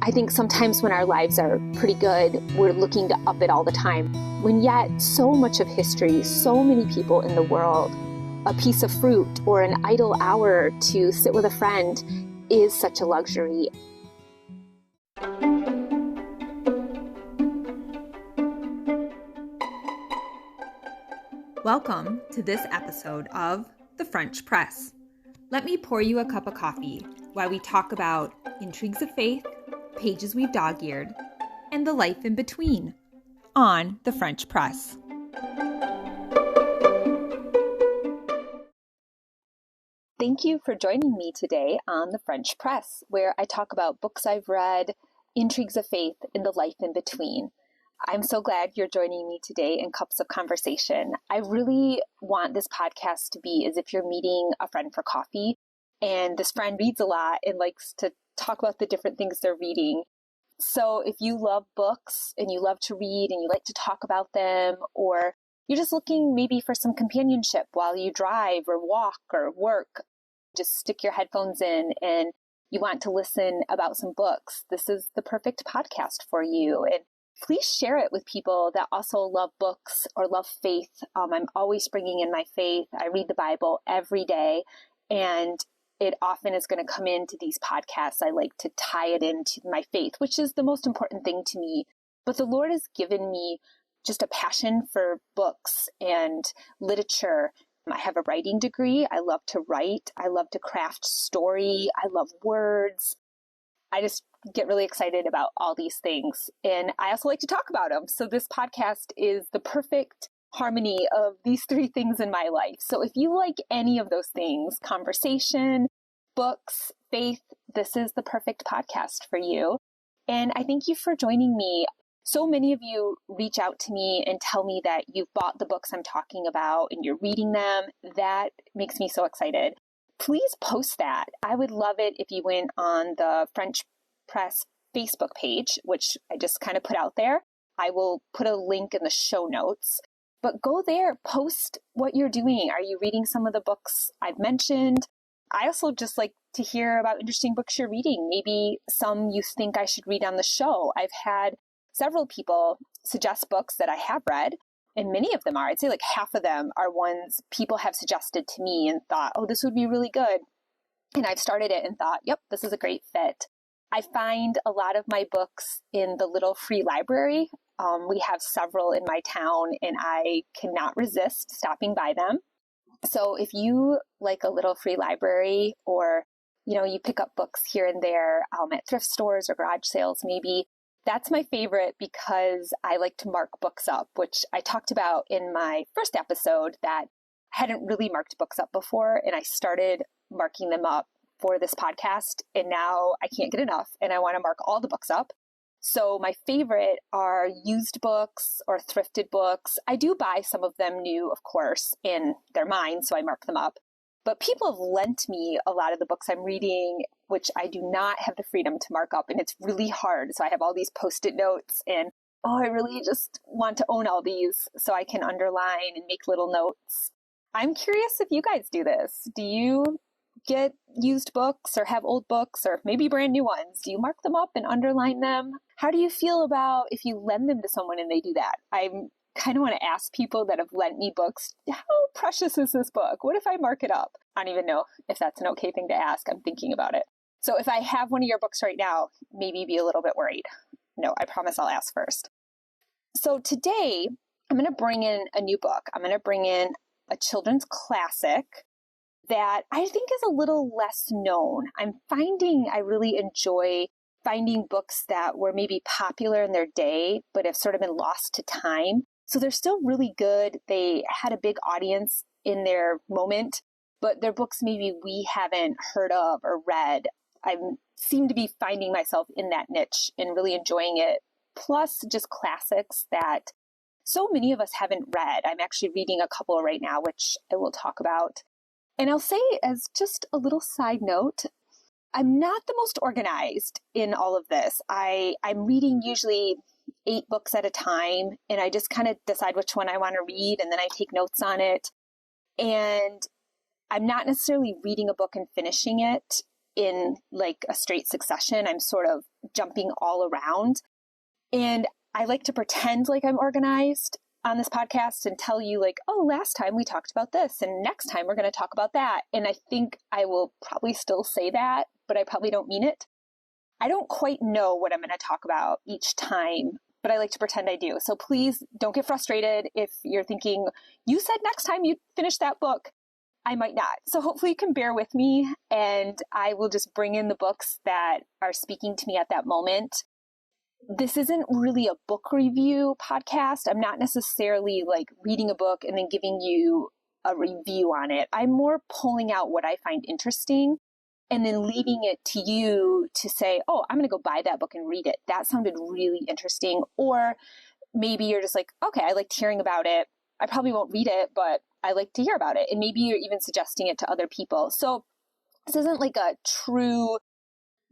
I think sometimes when our lives are pretty good, we're looking to up it all the time. When yet so much of history, so many people in the world, a piece of fruit or an idle hour to sit with a friend is such a luxury. Welcome to this episode of The French Press. Let me pour you a cup of coffee while we talk about intrigues of faith, pages we've dog-eared, and the life in between on The French Press. Thank you for joining me today on The French Press, where I talk about books I've read, intrigues of faith, and the life in between. I'm so glad you're joining me today in Cups of Conversation. I really want this podcast to be as if you're meeting a friend for coffee, and this friend reads a lot and likes to talk about the different things they're reading. So if you love books and you love to read and you like to talk about them, or you're just looking maybe for some companionship while you drive or walk or work, just stick your headphones in and you want to listen about some books, this is the perfect podcast for you. And please share it with people that also love books or love faith. I'm always bringing in my faith. I read the Bible every day, and it often is going to come into these podcasts. I like to tie it into my faith, which is the most important thing to me. But the Lord has given me just a passion for books and literature. I have a writing degree. I love to write. I love to craft story. I love words. I just get really excited about all these things. And I also like to talk about them. So this podcast is the perfect harmony of these three things in my life. So if you like any of those things, conversation, books, faith, this is the perfect podcast for you. And I thank you for joining me. So many of you reach out to me and tell me that you've bought the books I'm talking about and you're reading them. That makes me so excited. Please post that. I would love it if you went on the French Press Facebook page, which I just kind of put out there. I will put a link in the show notes. But go there, post what you're doing. Are you reading some of the books I've mentioned? I also just like to hear about interesting books you're reading. Maybe some you think I should read on the show. I've had several people suggest books that I have read, and many of them are, I'd say like half of them are ones people have suggested to me and thought, oh, this would be really good. And I've started it and thought, yep, this is a great fit. I find a lot of my books in the little free library. We have several in my town, and I cannot resist stopping by them. So if you like a little free library, or, you pick up books here and there at thrift stores or garage sales, maybe, that's my favorite because I like to mark books up, which I talked about in my first episode that I hadn't really marked books up before, and I started marking them up for this podcast, and now I can't get enough, and I want to mark all the books up. So my favorite are used books or thrifted books. I do buy some of them new, of course, and they're mine, so I mark them up. But people have lent me a lot of the books I'm reading, which I do not have the freedom to mark up, and it's really hard. So I have all these Post-it notes, and I really just want to own all these so I can underline and make little notes. I'm curious if you guys do this. Do you get used books or have old books or maybe brand new ones? Do you mark them up and underline them? How do you feel about if you lend them to someone and they do that? I kind of want to ask people that have lent me books, how precious is this book? What if I mark it up? I don't even know if that's an okay thing to ask. I'm thinking about it. So if I have one of your books right now, maybe be a little bit worried. No, I promise I'll ask first. So today I'm going to bring in a new book. I'm going to bring in a children's classic that I think is a little less known. I'm finding I really enjoy finding books that were maybe popular in their day, but have sort of been lost to time. So they're still really good. They had a big audience in their moment, but they're books maybe we haven't heard of or read. I seem to be finding myself in that niche and really enjoying it. Plus just classics that so many of us haven't read. I'm actually reading a couple right now, which I will talk about. And I'll say, as just a little side note, I'm not the most organized in all of this. I'm reading usually 8 books at a time, and I just kind of decide which one I want to read, and then I take notes on it. And I'm not necessarily reading a book and finishing it in like a straight succession. I'm sort of jumping all around. And I like to pretend like I'm organized on this podcast and tell you like, oh, last time we talked about this and next time we're going to talk about that. And I think I will probably still say that, but I probably don't mean it. I don't quite know what I'm going to talk about each time, but I like to pretend I do. So please don't get frustrated if you're thinking, you said next time you finish that book. I might not. So hopefully you can bear with me and I will just bring in the books that are speaking to me at that moment. This isn't really a book review podcast. I'm not necessarily like reading a book and then giving you a review on it. I'm more pulling out what I find interesting and then leaving it to you to say, oh, I'm going to go buy that book and read it. That sounded really interesting. Or maybe you're just like, okay, I liked hearing about it. I probably won't read it, but I like to hear about it. And maybe you're even suggesting it to other people. So this isn't like a true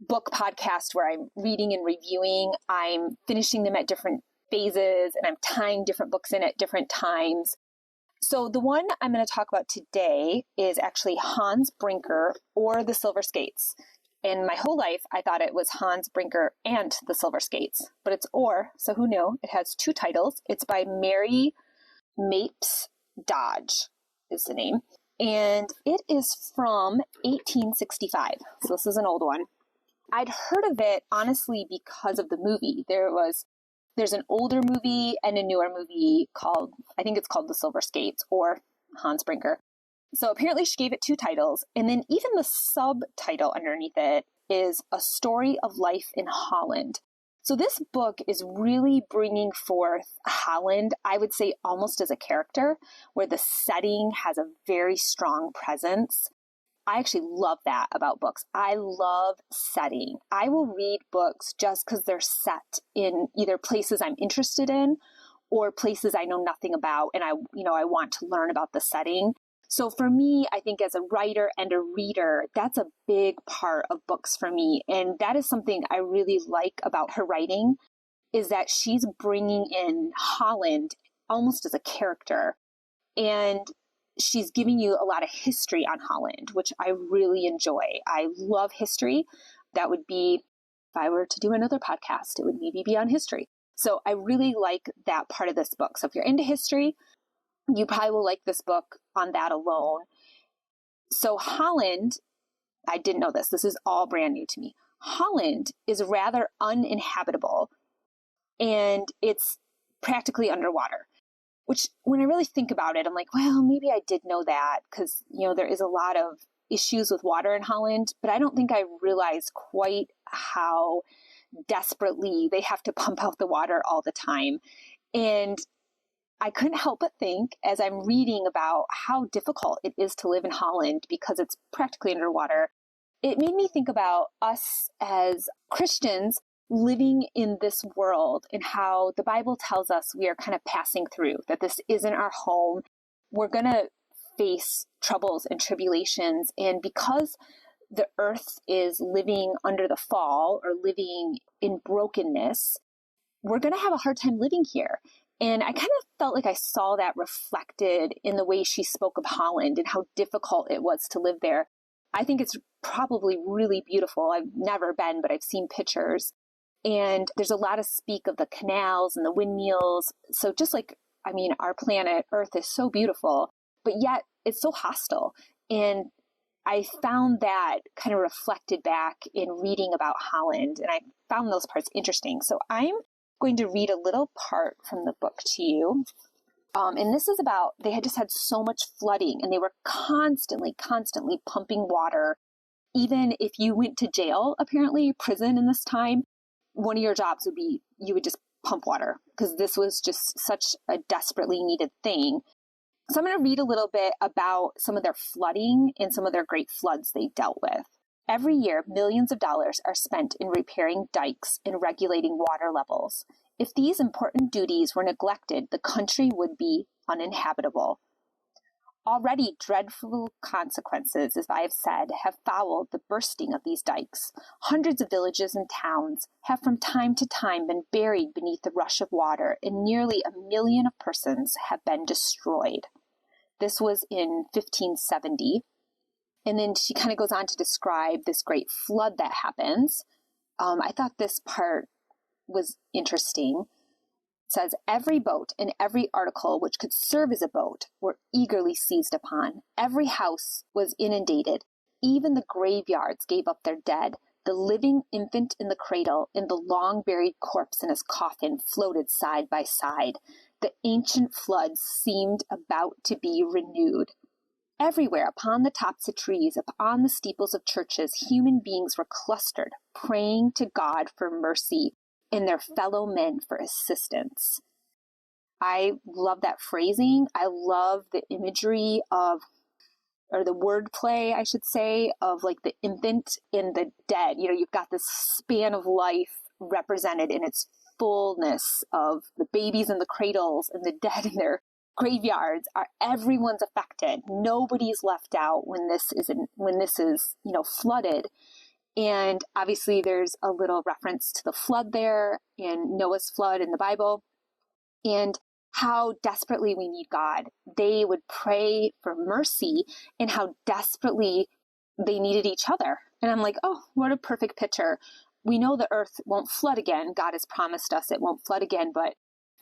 book podcast where I'm reading and reviewing. I'm finishing them at different phases and I'm tying different books in at different times. So the one I'm going to talk about today is actually Hans Brinker or The Silver Skates. In my whole life, I thought it was Hans Brinker and The Silver Skates, but it's or, so who knew? It has two titles. It's by Mary Mapes Dodge is the name. And it is from 1865. So this is an old one. I'd heard of it, honestly, because of the movie. There's an older movie and a newer movie called, I think it's called The Silver Skates or Hans Brinker. So apparently she gave it two titles. And then even the subtitle underneath it is A Story of Life in Holland. So this book is really bringing forth Holland, I would say almost as a character, where the setting has a very strong presence. I actually love that about books. I love setting. I will read books just because they're set in either places I'm interested in or places I know nothing about and I want to learn about the setting. So for me, I think as a writer and a reader, that's a big part of books for me. And that is something I really like about her writing is that she's bringing in Holland almost as a character. And she's giving you a lot of history on Holland, which I really enjoy. I love history. That would be, if I were to do another podcast, it would maybe be on history. So I really like that part of this book. So if you're into history, you probably will like this book on that alone. So Holland, I didn't know this. This is all brand new to me. Holland is rather uninhabitable and it's practically underwater. Which when I really think about it, I'm like, well, maybe I did know that because, there is a lot of issues with water in Holland, but I don't think I realized quite how desperately they have to pump out the water all the time. And I couldn't help but think as I'm reading about how difficult it is to live in Holland because it's practically underwater, it made me think about us as Christians living in this world and how the Bible tells us we are kind of passing through, that this isn't our home. We're going to face troubles and tribulations. And because the earth is living under the fall or living in brokenness, we're going to have a hard time living here. And I kind of felt like I saw that reflected in the way she spoke of Holland and how difficult it was to live there. I think it's probably really beautiful. I've never been, but I've seen pictures. And there's a lot of speak of the canals and the windmills. So just like, our planet Earth is so beautiful, but yet it's so hostile. And I found that kind of reflected back in reading about Holland. And I found those parts interesting. So I'm going to read a little part from the book to you. And this is about, they had just had so much flooding and they were constantly pumping water. Even if you went to jail, apparently prison in this time, one of your jobs would be, you would just pump water because this was just such a desperately needed thing. So I'm going to read a little bit about some of their flooding and some of their great floods they dealt with. Every year, millions of dollars are spent in repairing dikes and regulating water levels. If these important duties were neglected, the country would be uninhabitable. Already dreadful consequences, as I have said, have followed the bursting of these dikes. Hundreds of villages and towns have from time to time been buried beneath the rush of water, and nearly 1 million of persons have been destroyed. This was in 1570. And then she kind of goes on to describe this great flood that happens. I thought this part was interesting. It says, every boat and every article which could serve as a boat were eagerly seized upon. Every house was inundated. Even the graveyards gave up their dead. The living infant in the cradle and the long-buried corpse in his coffin floated side by side. The ancient floods seemed about to be renewed. Everywhere, upon the tops of trees, upon the steeples of churches, human beings were clustered, praying to God for mercy and their fellow men for assistance. I love that phrasing. I love the imagery of, or the wordplay, I should say, of like the infant and the dead. You know, you've got this span of life represented in its fullness of the babies in the cradles and the dead in their graveyards. Everyone's affected. Nobody's left out when this is flooded. And obviously there's a little reference to the flood there and Noah's flood in the Bible and how desperately we need God. They would pray for mercy and how desperately they needed each other. And I'm like, oh, what a perfect picture. We know the earth won't flood again. God has promised us it won't flood again, but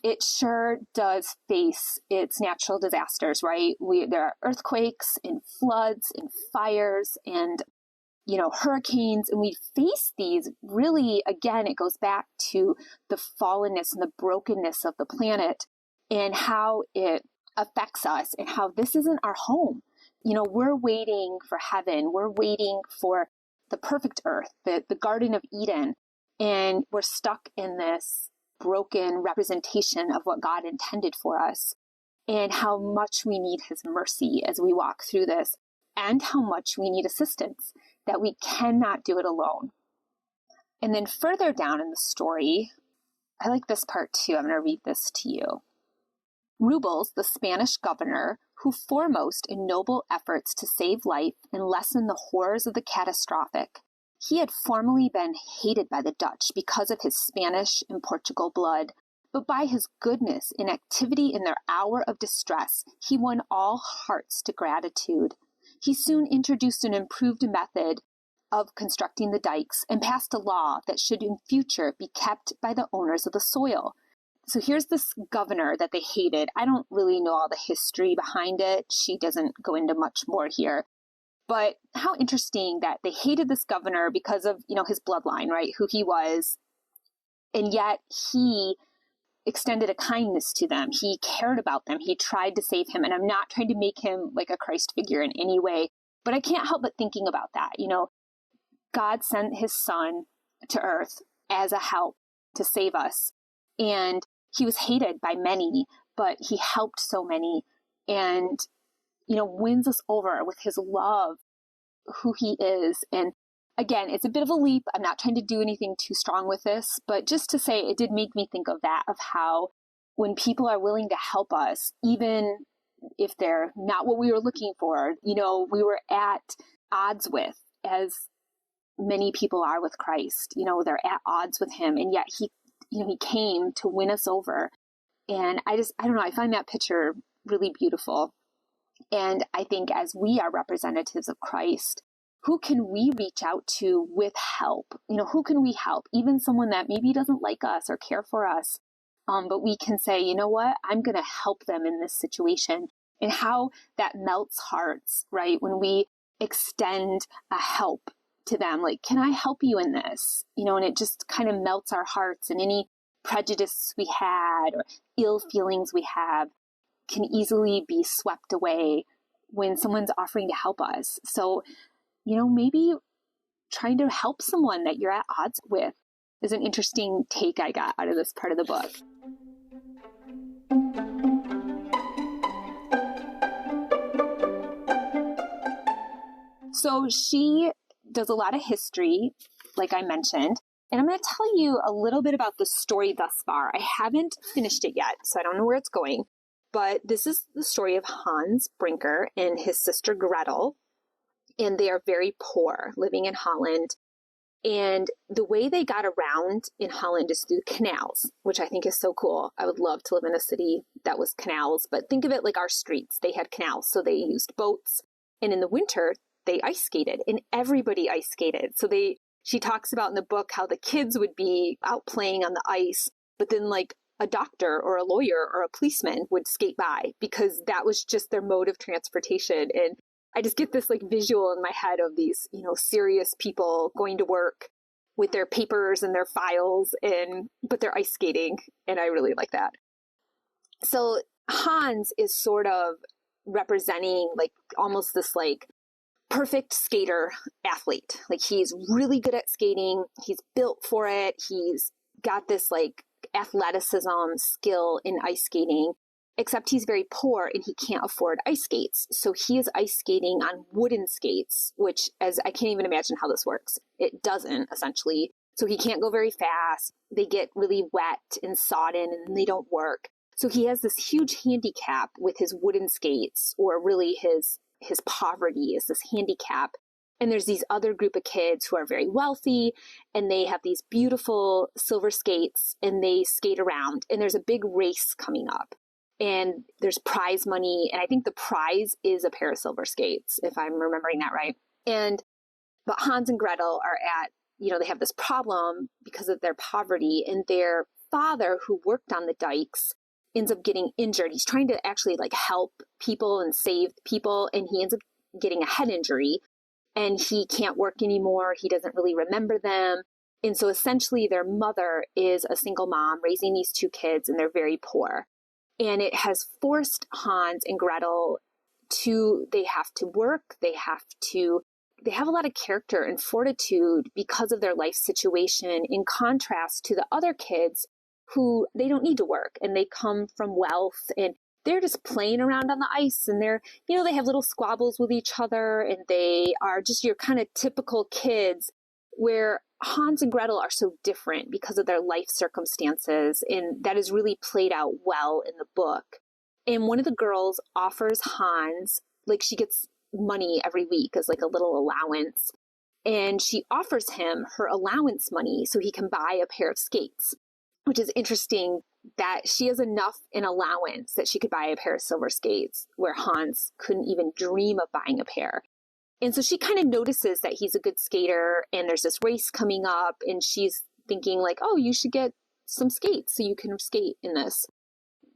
it sure does face its natural disasters, right? There are earthquakes and floods and fires and, hurricanes, and we face these really, again, it goes back to the fallenness and the brokenness of the planet and how it affects us and how this isn't our home. We're waiting for heaven. We're waiting for the perfect earth, the Garden of Eden, and we're stuck in this broken representation of what God intended for us and how much we need his mercy as we walk through this and how much we need assistance, that we cannot do it alone. And then further down in the story, I like this part too. I'm going to read this to you. Rubles, the Spanish governor, who foremost in noble efforts to save life and lessen the horrors of the catastrophic, he had formerly been hated by the Dutch because of his Spanish and Portugal blood, but by his goodness and activity in their hour of distress, he won all hearts to gratitude. He soon introduced an improved method of constructing the dikes and passed a law that should in future be kept by the owners of the soil. So here's this governor that they hated. I don't really know all the history behind it. She doesn't go into much more here. But how interesting that they hated this governor because of, his bloodline, right? Who he was. And yet he extended a kindness to them. He cared about them. He tried to save him. And I'm not trying to make him like a Christ figure in any way, but I can't help but thinking about that. God sent his son to earth as a help to save us. And he was hated by many, but he helped so many and, wins us over with his love, who he is. And again, it's a bit of a leap. I'm not trying to do anything too strong with this, but just to say it did make me think of that, of how when people are willing to help us, even if they're not what we were looking for, we were at odds with, as many people are with Christ, they're at odds with him. And yet he came to win us over. And I don't know, I find that picture really beautiful. And I think as we are representatives of Christ, who can we reach out to with help? Who can we help? Even someone that maybe doesn't like us or care for us. But we can say, you know what? I'm going to help them in this situation. And how that melts hearts, right? When we extend a help to them, like, can I help you in this? And it just kind of melts our hearts, and any prejudice we had or ill feelings we have can easily be swept away when someone's offering to help us. So, maybe trying to help someone that you're at odds with is an interesting take I got out of this part of the book. So she does a lot of history, like I mentioned, and I'm going to tell you a little bit about the story thus far. I haven't finished it yet, so I don't know where it's going, but this is the story of Hans Brinker and his sister Gretel, and they are very poor, living in Holland. And the way they got around in Holland is through canals, which I think is so cool. I would love to live in a city that was canals, but think of it like our streets. They had canals, so they used boats. And in the winter, they ice skated, and everybody ice skated. So they she talks about in the book how the kids would be out playing on the ice, but then like a doctor or a lawyer or a policeman would skate by because that was just their mode of transportation. And I just get this like visual in my head of these, serious people going to work with their papers and their files but they're ice skating. And I really like that. So Hans is sort of representing like almost this like perfect skater athlete. Like he's really good at skating. He's built for it. He's got this like athleticism skill in ice skating, except he's very poor and he can't afford ice skates. So he is ice skating on wooden skates, which as I can't even imagine how this works. It doesn't essentially. So he can't go very fast. They get really wet and sodden and they don't work. So he has this huge handicap with his wooden skates, or really his poverty is this handicap. And there's these other group of kids who are very wealthy and they have these beautiful silver skates and they skate around. And there's a big race coming up and there's prize money. And I think the prize is a pair of silver skates, if I'm remembering that right. But Hans and Gretel are they have this problem because of their poverty, and their father, who worked on the dikes, ends up getting injured. He's trying to actually like help people and save people, and he ends up getting a head injury and he can't work anymore. He doesn't really remember them. And so essentially their mother is a single mom raising these two kids, and they're very poor. And it has forced Hans and Gretel they have to work. They have a lot of character and fortitude because of their life situation, in contrast to the other kids who they don't need to work and they come from wealth and they're just playing around on the ice, and they have little squabbles with each other, and they are just your kind of typical kids, where Hans and Gretel are so different because of their life circumstances. And that is really played out well in the book. And one of the girls offers Hans, like she gets money every week as like a little allowance. And she offers him her allowance money so he can buy a pair of skates, which is interesting that she has enough in allowance that she could buy a pair of silver skates, where Hans couldn't even dream of buying a pair. And so she kind of notices that he's a good skater and there's this race coming up, and she's thinking like, oh, you should get some skates so you can skate in this,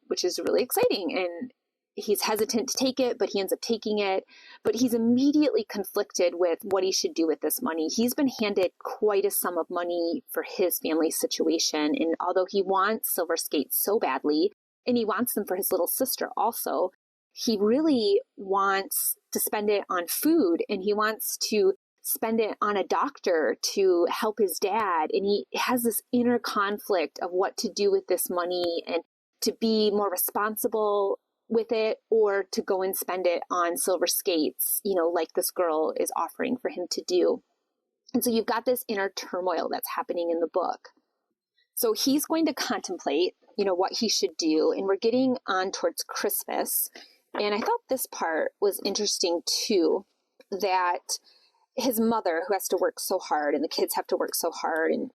which is really exciting. And he's hesitant to take it, but he ends up taking it. But he's immediately conflicted with what he should do with this money. He's been handed quite a sum of money for his family situation. And although he wants silver skates so badly, and he wants them for his little sister also, he really wants to spend it on food, and he wants to spend it on a doctor to help his dad. And he has this inner conflict of what to do with this money, and to be more responsible with it, or to go and spend it on silver skates, like this girl is offering for him to do. And so you've got this inner turmoil that's happening in the book. So he's going to contemplate, what he should do. And we're getting on towards Christmas. And I thought this part was interesting too, that his mother, who has to work so hard, and the kids have to work so hard, and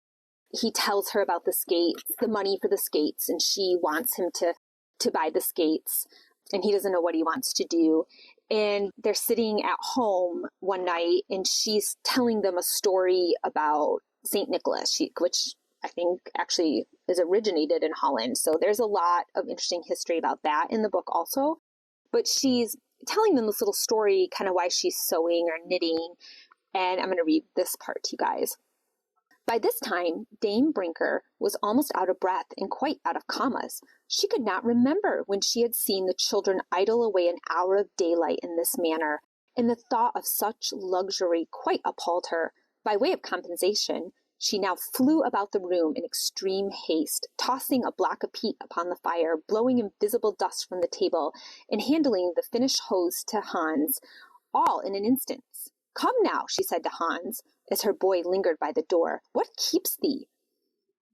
he tells her about the skates, the money for the skates, and she wants him to buy the skates, and he doesn't know what he wants to do. And they're sitting at home one night, and she's telling them a story about St. Nicholas, which I think actually is originated in Holland. So there's a lot of interesting history about that in the book also. But she's telling them this little story, kind of why she's sewing or knitting. And I'm going to read this part to you guys. By this time, Dame Brinker was almost out of breath and quite out of commas. She could not remember when she had seen the children idle away an hour of daylight in this manner, and the thought of such luxury quite appalled her. By way of compensation, she now flew about the room in extreme haste, tossing a block of peat upon the fire, blowing invisible dust from the table, and handing the finished hose to Hans, all in an instant. Come now, she said to Hans, as her boy lingered by the door. What keeps thee?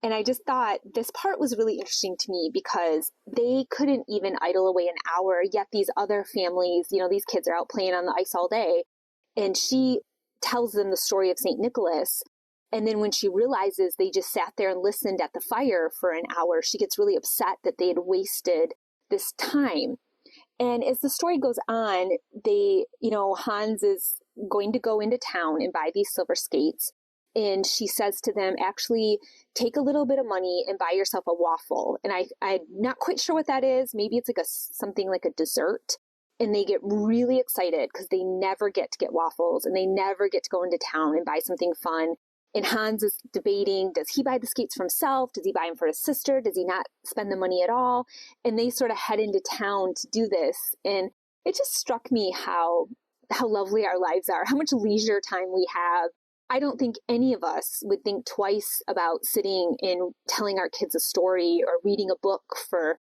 And I just thought this part was really interesting to me, because they couldn't even idle away an hour, yet these other families, these kids are out playing on the ice all day. And she tells them the story of St. Nicholas. And then when she realizes they just sat there and listened at the fire for an hour, she gets really upset that they had wasted this time. And as the story goes on, Hans is going to go into town and buy these silver skates. And she says to them, actually take a little bit of money and buy yourself a waffle. And I'm not quite sure what that is. Maybe it's like something like a dessert. And they get really excited because they never get to get waffles and they never get to go into town and buy something fun. And Hans is debating, does he buy the skates for himself? Does he buy them for his sister? Does he not spend the money at all? And they sort of head into town to do this. And it just struck me how lovely our lives are, how much leisure time we have. I don't think any of us would think twice about sitting and telling our kids a story or reading a book for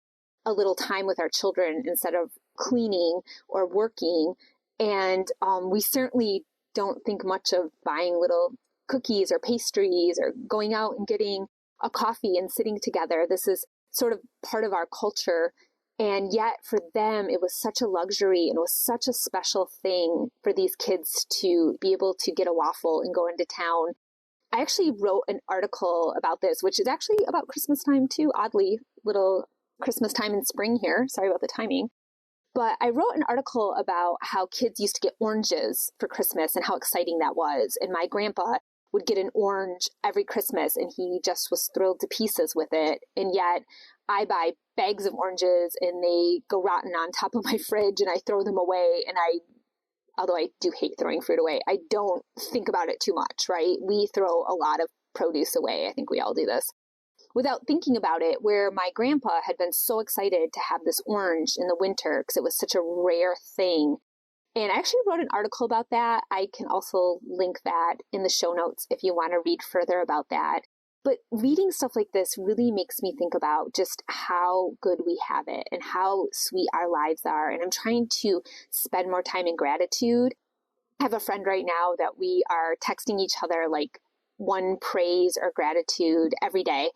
a little time with our children instead of cleaning or working. And we certainly don't think much of buying little cookies or pastries or going out and getting a coffee and sitting together. This is sort of part of our culture. And yet for them, it was such a luxury and it was such a special thing for these kids to be able to get a waffle and go into town. I actually wrote an article about this, which is actually about Christmas time too, oddly, little Christmas time in spring here. Sorry about the timing. But I wrote an article about how kids used to get oranges for Christmas and how exciting that was. And my grandpa would get an orange every Christmas and he just was thrilled to pieces with it. And yet I buy bags of oranges and they go rotten on top of my fridge and I throw them away. And although I do hate throwing fruit away, I don't think about it too much, right? We throw a lot of produce away. I think we all do this without thinking about it, where my grandpa had been so excited to have this orange in the winter because it was such a rare thing. And I actually wrote an article about that. I can also link that in the show notes if you want to read further about that. But reading stuff like this really makes me think about just how good we have it and how sweet our lives are. And I'm trying to spend more time in gratitude. I have a friend right now that we are texting each other like one praise or gratitude every day.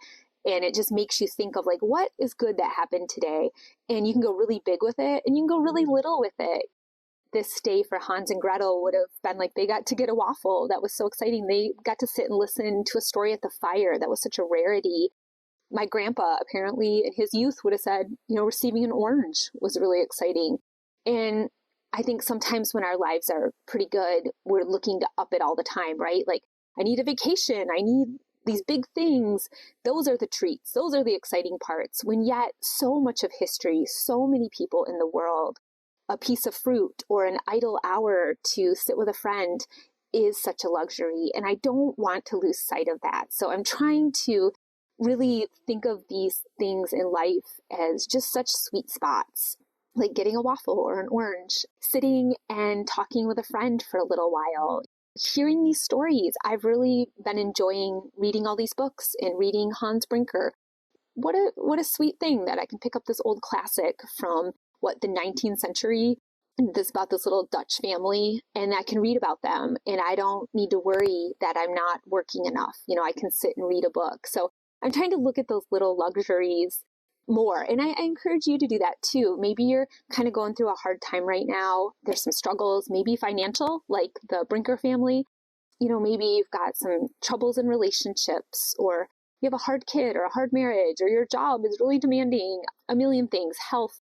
And it just makes you think of like, what is good that happened today? And you can go really big with it and you can go really little with it. This day for Hans and Gretel would have been like they got to get a waffle. That was so exciting. They got to sit and listen to a story at the fire. That was such a rarity. My grandpa apparently in his youth would have said, receiving an orange was really exciting. And I think sometimes when our lives are pretty good, we're looking to up it all the time, right? Like, I need a vacation. I need these big things. Those are the treats. Those are the exciting parts. When yet so much of history, so many people in the world, a piece of fruit or an idle hour to sit with a friend is such a luxury. And I don't want to lose sight of that. So I'm trying to really think of these things in life as just such sweet spots, like getting a waffle or an orange, sitting and talking with a friend for a little while, hearing these stories. I've really been enjoying reading all these books and reading Hans Brinker. What a sweet thing that I can pick up this old classic from the 19th century, and this about this little Dutch family, and I can read about them and I don't need to worry that I'm not working enough. I can sit and read a book. So I'm trying to look at those little luxuries more. And I encourage you to do that too. Maybe you're kind of going through a hard time right now. There's some struggles, maybe financial, like the Brinker family. Maybe you've got some troubles in relationships, or you have a hard kid or a hard marriage, or your job is really demanding a million things, health,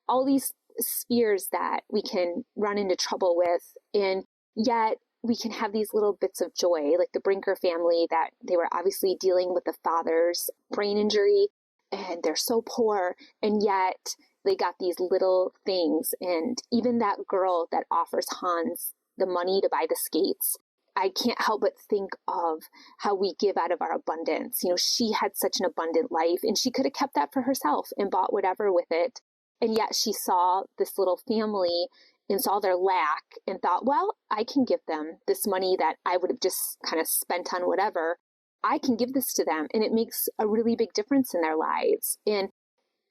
all these spheres that we can run into trouble with. And yet we can have these little bits of joy, like the Brinker family, that they were obviously dealing with the father's brain injury and they're so poor. And yet they got these little things. And even that girl that offers Hans the money to buy the skates, I can't help but think of how we give out of our abundance. She had such an abundant life and she could have kept that for herself and bought whatever with it. And yet she saw this little family and saw their lack and thought, well, I can give them this money that I would have just kind of spent on whatever. I can give this to them. And it makes a really big difference in their lives. And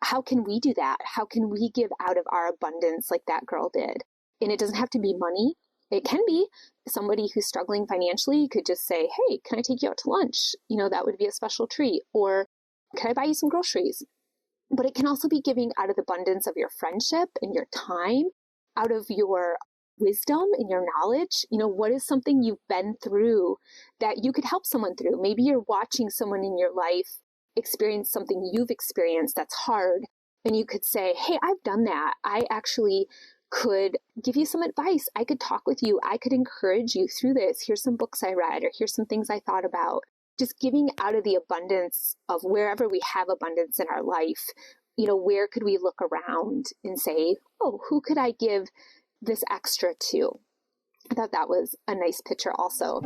how can we do that? How can we give out of our abundance like that girl did? And it doesn't have to be money. It can be somebody who's struggling financially could just say, hey, can I take you out to lunch? That would be a special treat. Or can I buy you some groceries? But it can also be giving out of the abundance of your friendship and your time, out of your wisdom and your knowledge. What is something you've been through that you could help someone through? Maybe you're watching someone in your life experience something you've experienced that's hard. And you could say, hey, I've done that. I actually could give you some advice. I could talk with you. I could encourage you through this. Here's some books I read, or here's some things I thought about. Just giving out of the abundance of wherever we have abundance in our life. Where could we look around and say, oh, who could I give this extra to? I thought that was a nice picture also.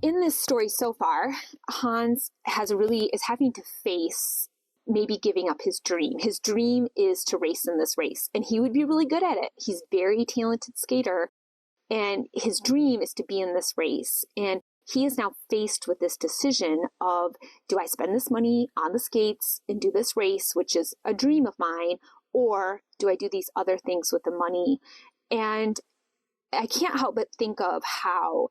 In this story so far, Hans is having to face maybe giving up his dream. His dream is to race in this race, and he would be really good at it. He's a very talented skater, and his dream is to be in this race. And he is now faced with this decision of, do I spend this money on the skates and do this race, which is a dream of mine, or do I do these other things with the money? And I can't help but think of how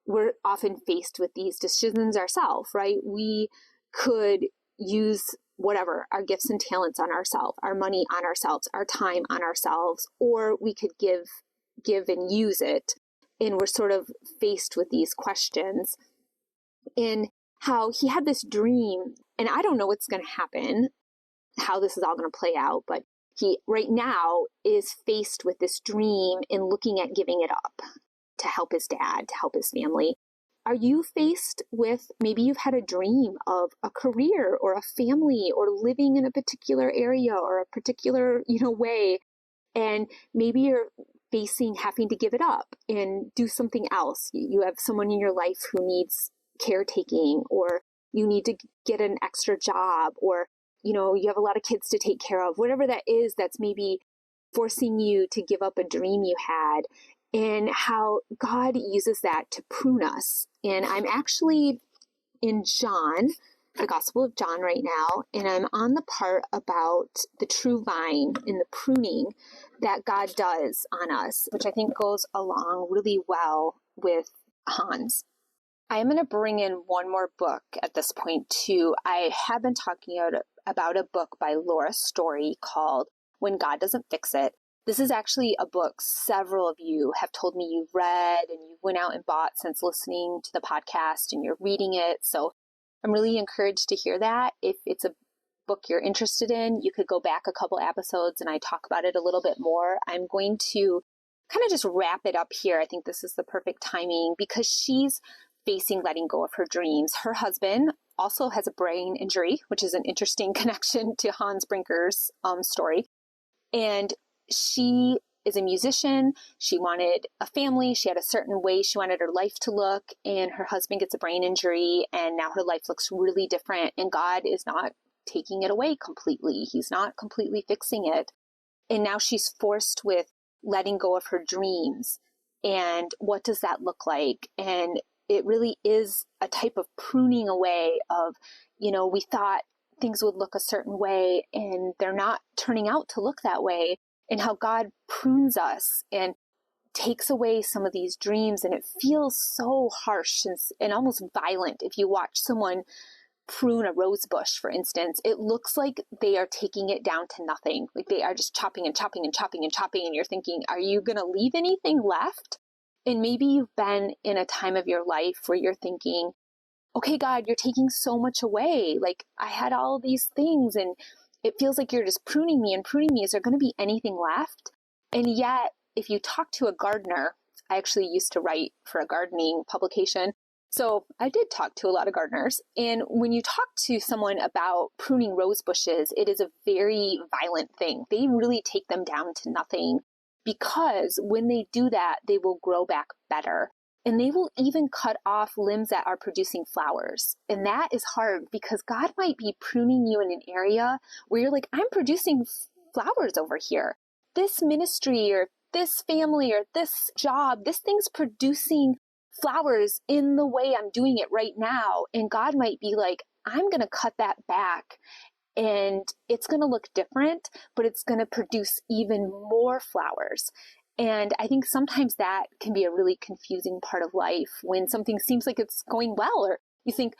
we're often faced with these decisions ourselves, right? We could use whatever, our gifts and talents on ourselves, our money on ourselves, our time on ourselves, or we could give and use it. And we're sort of faced with these questions. And how he had this dream, and I don't know what's going to happen, how this is all going to play out, but he right now is faced with this dream and looking at giving it up to help his dad, to help his family. Are you faced with, maybe you've had a dream of a career or a family or living in a particular area or a particular, way, and maybe you're facing having to give it up and do something else. You have someone in your life who needs caretaking, or you need to get an extra job, or, you have a lot of kids to take care of, whatever that is, that's maybe forcing you to give up a dream you had. And how God uses that to prune us. And I'm actually in John, the Gospel of John right now, and I'm on the part about the true vine and the pruning that God does on us, which I think goes along really well with Hans. I am going to bring in one more book at this point too. I have been talking about a book by Laura Story called When God Doesn't Fix It. This is actually a book several of you have told me you've read and you went out and bought since listening to the podcast, and you're reading it. So I'm really encouraged to hear that. If it's a book you're interested in, you could go back a couple episodes and I talk about it a little bit more. I'm going to kind of just wrap it up here. I think this is the perfect timing because she's facing letting go of her dreams. Her husband also has a brain injury, which is an interesting connection to Hans Brinker's story. And she is a musician. She wanted a family. She had a certain way she wanted her life to look, and her husband gets a brain injury, and now her life looks really different, and God is not taking it away completely. He's not completely fixing it. And now she's forced with letting go of her dreams. And what does that look like? And it really is a type of pruning away of, we thought things would look a certain way, and they're not turning out to look that way. And how God prunes us and takes away some of these dreams. And it feels so harsh and almost violent. If you watch someone prune a rose bush, for instance, it looks like they are taking it down to nothing. Like they are just chopping and chopping and chopping and chopping. And you're thinking, are you going to leave anything left? And maybe you've been in a time of your life where you're thinking, okay, God, you're taking so much away. Like I had all these things and it feels like you're just pruning me and pruning me. Is there going to be anything left? And yet, if you talk to a gardener, I actually used to write for a gardening publication. So I did talk to a lot of gardeners. And when you talk to someone about pruning rose bushes, it is a very violent thing. They really take them down to nothing because when they do that, they will grow back better. And they will even cut off limbs that are producing flowers. And that is hard because God might be pruning you in an area where you're like, I'm producing flowers over here. This ministry or this family or this job, this thing's producing flowers in the way I'm doing it right now. And God might be like, I'm going to cut that back. And it's going to look different, but it's going to produce even more flowers. And I think sometimes that can be a really confusing part of life when something seems like it's going well, or you think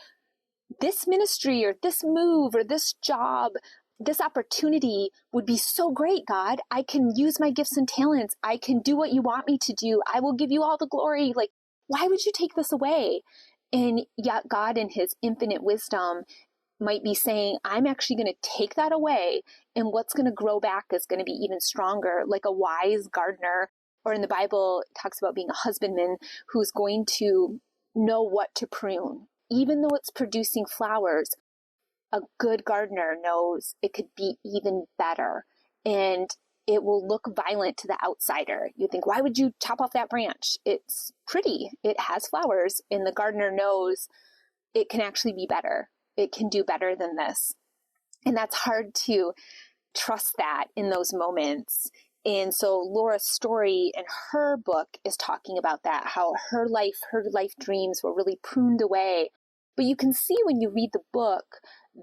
this ministry or this move or this job, this opportunity would be so great, God. I can use my gifts and talents. I can do what you want me to do. I will give you all the glory. Like, why would you take this away? And yet God in his infinite wisdom might be saying, I'm actually going to take that away. And what's going to grow back is going to be even stronger, like a wise gardener. Or in the Bible, it talks about being a husbandman who's going to know what to prune. Even though it's producing flowers, a good gardener knows it could be even better. And it will look violent to the outsider. You think, why would you chop off that branch? It's pretty. It has flowers. And the gardener knows it can actually be better. It can do better than this. And that's hard to trust that in those moments. And so Laura's story in her book is talking about that, how her life dreams were really pruned away. But you can see when you read the book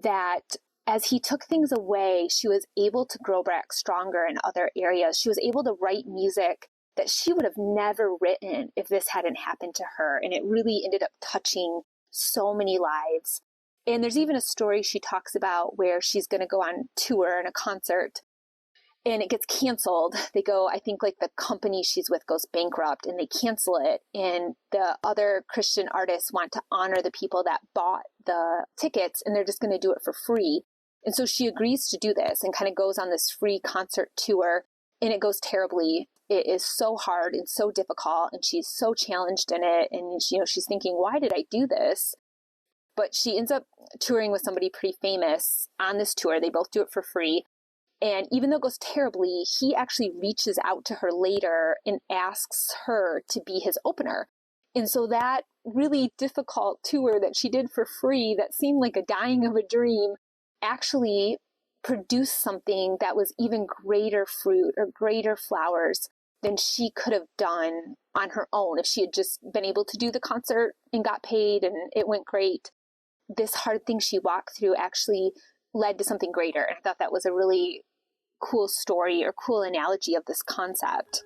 that as he took things away, she was able to grow back stronger in other areas. She was able to write music that she would have never written if this hadn't happened to her. And it really ended up touching so many lives. And there's even a story she talks about where she's going to go on tour and a concert and it gets canceled. They go, I think like the company she's with goes bankrupt and they cancel it. And the other Christian artists want to honor the people that bought the tickets and they're just going to do it for free. And so she agrees to do this and kind of goes on this free concert tour and it goes terribly. It is so hard and so difficult and she's so challenged in it. And she's thinking, why did I do this? But she ends up touring with somebody pretty famous on this tour. They both do it for free. And even though it goes terribly, he actually reaches out to her later and asks her to be his opener. And so that really difficult tour that she did for free, that seemed like a dying of a dream, actually produced something that was even greater fruit or greater flowers than she could have done on her own if she had just been able to do the concert and got paid and it went great. This hard thing she walked through actually led to something greater. And I thought that was a really cool story or cool analogy of this concept.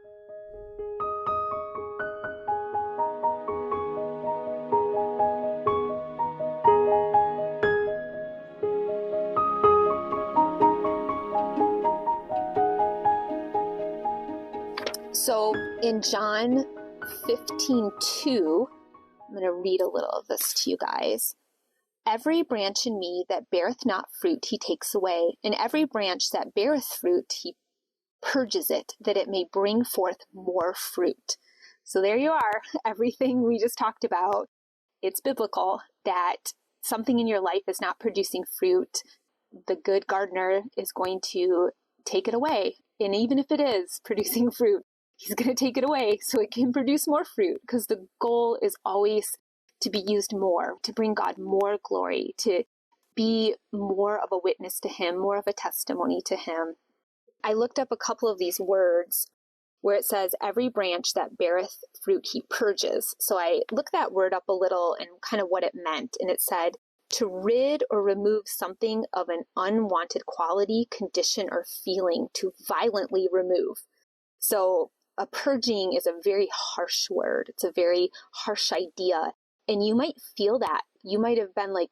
So in John 15:2, I'm going to read a little of this to you guys. Every branch in me that beareth not fruit, he takes away. And every branch that beareth fruit, he purges it, that it may bring forth more fruit. So there you are. Everything we just talked about, it's biblical that something in your life is not producing fruit. The good gardener is going to take it away. And even if it is producing fruit, he's going to take it away so it can produce more fruit, because the goal is always to be used more, to bring God more glory, to be more of a witness to him, more of a testimony to him. I looked up a couple of these words where it says, every branch that beareth fruit, he purges. So I looked that word up a little and kind of what it meant. And it said to rid or remove something of an unwanted quality, condition, or feeling, to violently remove. So a purging is a very harsh word. It's a very harsh idea. And you might feel that. You might have been like,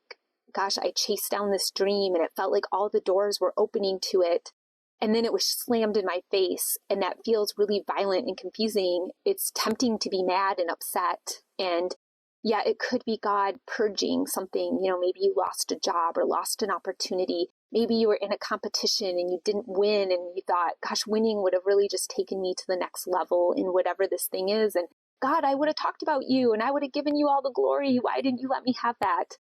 gosh, I chased down this dream and it felt like all the doors were opening to it. And then it was slammed in my face. And that feels really violent and confusing. It's tempting to be mad and upset. And yeah, it could be God purging something. Maybe you lost a job or lost an opportunity. Maybe you were in a competition and you didn't win and you thought, gosh, winning would have really just taken me to the next level in whatever this thing is. And God, I would have talked about you and I would have given you all the glory. Why didn't you let me have that?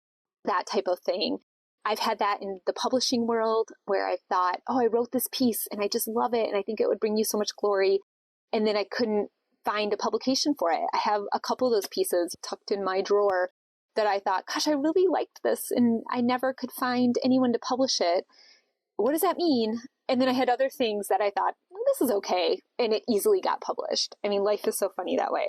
That type of thing. I've had that in the publishing world where I thought, oh, I wrote this piece and I just love it and I think it would bring you so much glory. And then I couldn't find a publication for it. I have a couple of those pieces tucked in my drawer that I thought, gosh, I really liked this and I never could find anyone to publish it. What does that mean? And then I had other things that I thought, this is okay. And it easily got published. I mean, life is so funny that way.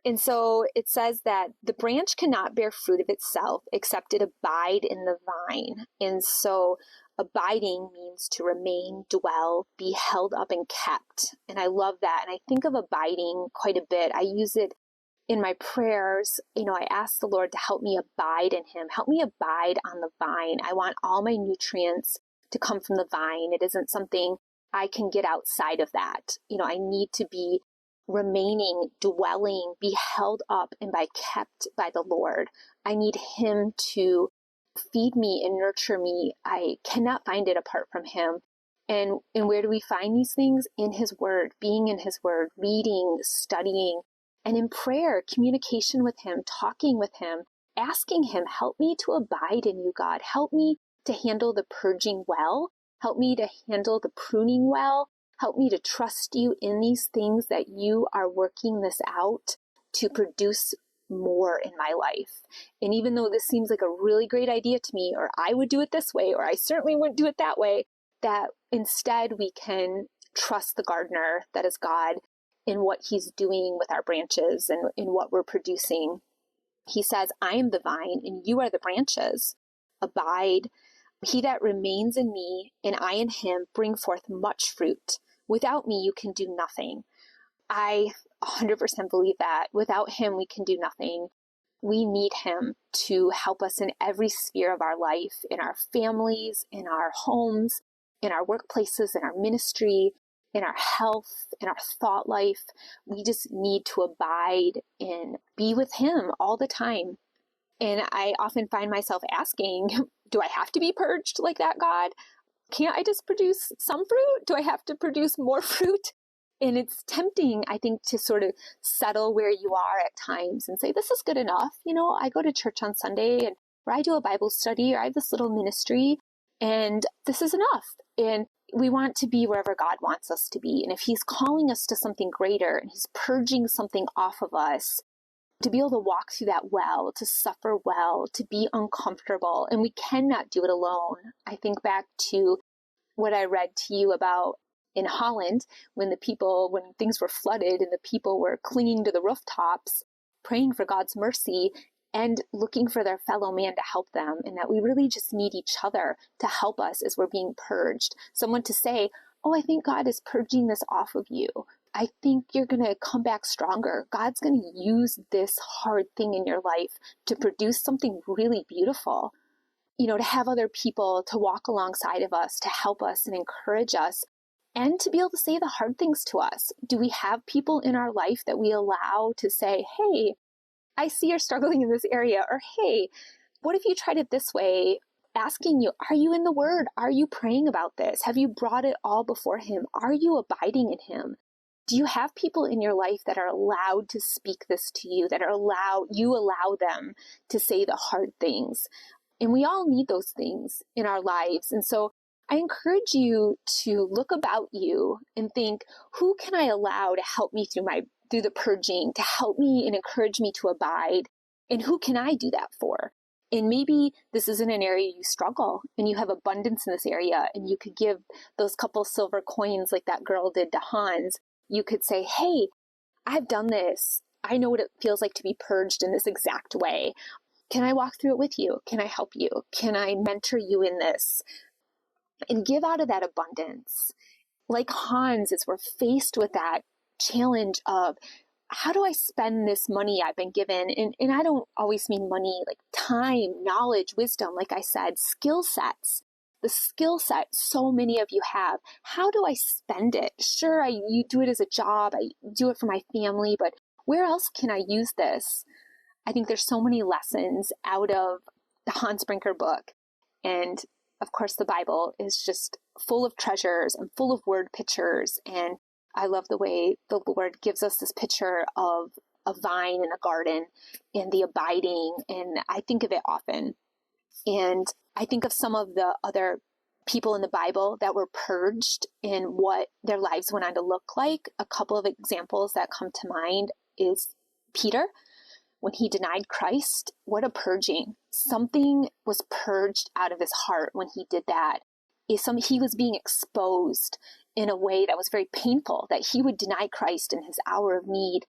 And so it says that the branch cannot bear fruit of itself except it abide in the vine. And so abiding means to remain, dwell, be held up and kept. And I love that. And I think of abiding quite a bit. I use it in my prayers. I ask the Lord to help me abide in him. Help me abide on the vine. I want all my nutrients to come from the vine. It isn't something I can get outside of that. I need to be remaining, dwelling, be held up and kept by the Lord. I need him to feed me and nurture me. I cannot find it apart from him. And where do we find these things? In his word, being in his word, reading, studying, and in prayer, communication with him, talking with him, asking him, help me to abide in you, God. Help me to handle the purging well. Help me to handle the pruning well. Help me to trust you in these things, that you are working this out to produce more in my life. And even though this seems like a really great idea to me, or I would do it this way, or I certainly wouldn't do it that way, that instead we can trust the gardener, that is God, in what he's doing with our branches and in what we're producing. He says, I am the vine and you are the branches. Abide. He that remains in me and I in him bring forth much fruit. Without me, you can do nothing. I 100% believe that. Without him, we can do nothing. We need him to help us in every sphere of our life, in our families, in our homes, in our workplaces, in our ministry, in our health, in our thought life. We just need to abide and be with him all the time. And I often find myself asking, do I have to be purged like that, God? Can't I just produce some fruit? Do I have to produce more fruit? And it's tempting, I think, to sort of settle where you are at times and say, this is good enough. I go to church on Sunday and or I do a Bible study, or I have this little ministry, and this is enough. And we want to be wherever God wants us to be. And if he's calling us to something greater and he's purging something off of us, to be able to walk through that well, to suffer well, to be uncomfortable, and we cannot do it alone. I think back to what I read to you about in Holland, when things were flooded and the people were clinging to the rooftops, praying for God's mercy and looking for their fellow man to help them, and that we really just need each other to help us as we're being purged. Someone to say, oh, I think God is purging this off of you. I think you're going to come back stronger. God's going to use this hard thing in your life to produce something really beautiful. To have other people to walk alongside of us, to help us and encourage us, and to be able to say the hard things to us. Do we have people in our life that we allow to say, hey, I see you're struggling in this area, or hey, what if you tried it this way? Asking you, are you in the Word? Are you praying about this? Have you brought it all before him? Are you abiding in him? Do you have people in your life that are allowed to speak this to you, that you allow them to say the hard things? And we all need those things in our lives. And so I encourage you to look about you and think, who can I allow to help me through the purging, to help me and encourage me to abide? And who can I do that for? And maybe this isn't an area you struggle and you have abundance in this area, and you could give those couple silver coins like that girl did to Hans. You could say, hey, I've done this. I know what it feels like to be purged in this exact way. Can I walk through it with you? Can I help you? Can I mentor you in this? And give out of that abundance. Like Hans, as we're faced with that challenge of, how do I spend this money I've been given? And I don't always mean money, like time, knowledge, wisdom, like I said, skill sets. The skill set so many of you have. How do I spend it? Sure, you do it as a job. I do it for my family, but where else can I use this? I think there's so many lessons out of the Hans Brinker book. And of course, the Bible is just full of treasures and full of word pictures. And I love the way the Lord gives us this picture of a vine in a garden and the abiding. And I think of it often. And I think of some of the other people in the Bible that were purged and what their lives went on to look like. A couple of examples that come to mind is Peter. When he denied Christ, what a purging. Something was purged out of his heart when he did that. He was being exposed in a way that was very painful, that he would deny Christ in his hour of need.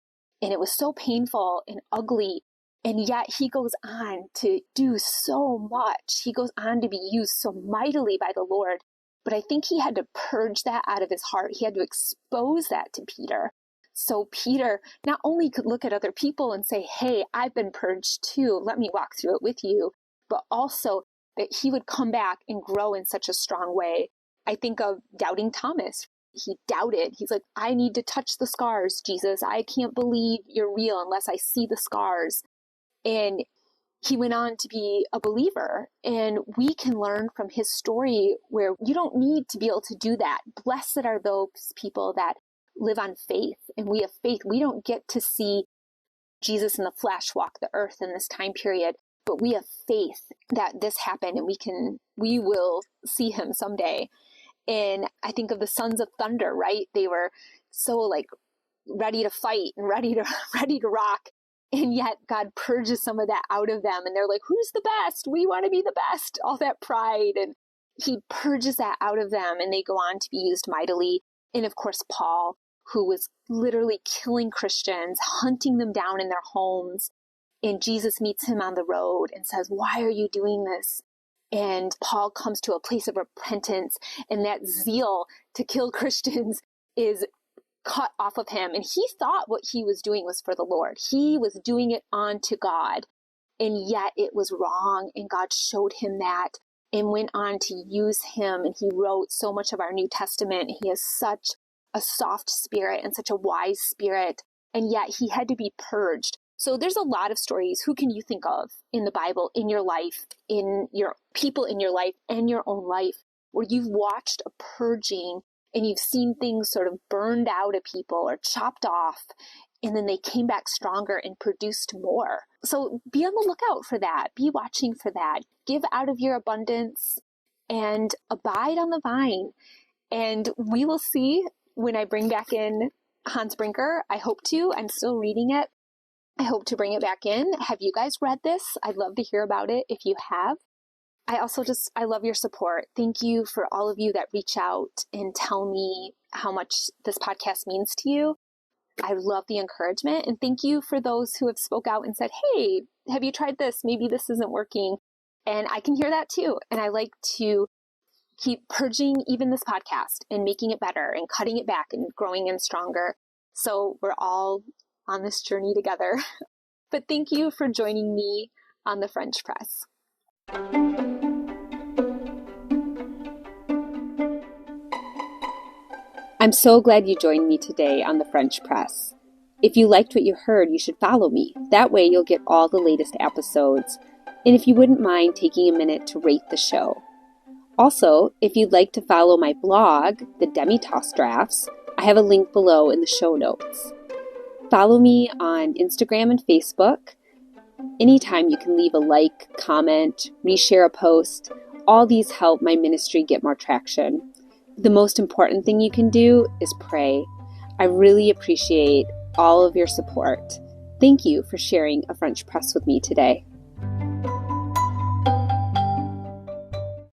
And it was so painful and ugly. And yet he goes on to do so much. He goes on to be used so mightily by the Lord. But I think he had to purge that out of his heart. He had to expose that to Peter. So Peter not only could look at other people and say, hey, I've been purged too. Let me walk through it with you. But also that he would come back and grow in such a strong way. I think of doubting Thomas. He doubted. He's like, I need to touch the scars, Jesus. I can't believe you're real unless I see the scars. And he went on to be a believer. And we can learn from his story where you don't need to be able to do that. Blessed are those people that live on faith. And we have faith. We don't get to see Jesus in the flesh walk the earth in this time period, but we have faith that this happened and we will see him someday. And I think of the sons of thunder, right? They were so like ready to fight and ready to rock. And yet God purges some of that out of them. And they're like, who's the best? We want to be the best. All that pride. And he purges that out of them. And they go on to be used mightily. And of course, Paul, who was literally killing Christians, hunting them down in their homes. And Jesus meets him on the road and says, why are you doing this? And Paul comes to a place of repentance. And that zeal to kill Christians is cut off of him. And he thought what he was doing was for the Lord. He was doing it unto God. And yet it was wrong. And God showed him that and went on to use him. And he wrote so much of our New Testament. He has such a soft spirit and such a wise spirit. And yet he had to be purged. So there's a lot of stories. Who can you think of in the Bible, in your life, in your people in your life, and your own life, where you've watched a purging and you've seen things sort of burned out of people or chopped off, and then they came back stronger and produced more? So be on the lookout for that. Be watching for that. Give out of your abundance and abide on the vine. And we will see when I bring back in Hans Brinker. I hope to. I'm still reading it. I hope to bring it back in. Have you guys read this? I'd love to hear about it if you have. I love your support. Thank you for all of you that reach out and tell me how much this podcast means to you. I love the encouragement. And thank you for those who have spoke out and said, hey, have you tried this? Maybe this isn't working. And I can hear that too. And I like to keep purging even this podcast and making it better and cutting it back and growing and stronger. So we're all on this journey together. But thank you for joining me on the French Press. I'm so glad you joined me today on the French Press. If you liked what you heard, you should follow me. That way you'll get all the latest episodes. And if you wouldn't mind taking a minute to rate the show. Also, if you'd like to follow my blog, The Demi-Tasse Drafts, I have a link below in the show notes. Follow me on Instagram and Facebook. Anytime you can leave a like, comment, reshare a post. All these help my ministry get more traction. The most important thing you can do is pray. I really appreciate all of your support. Thank you for sharing a French Press with me today.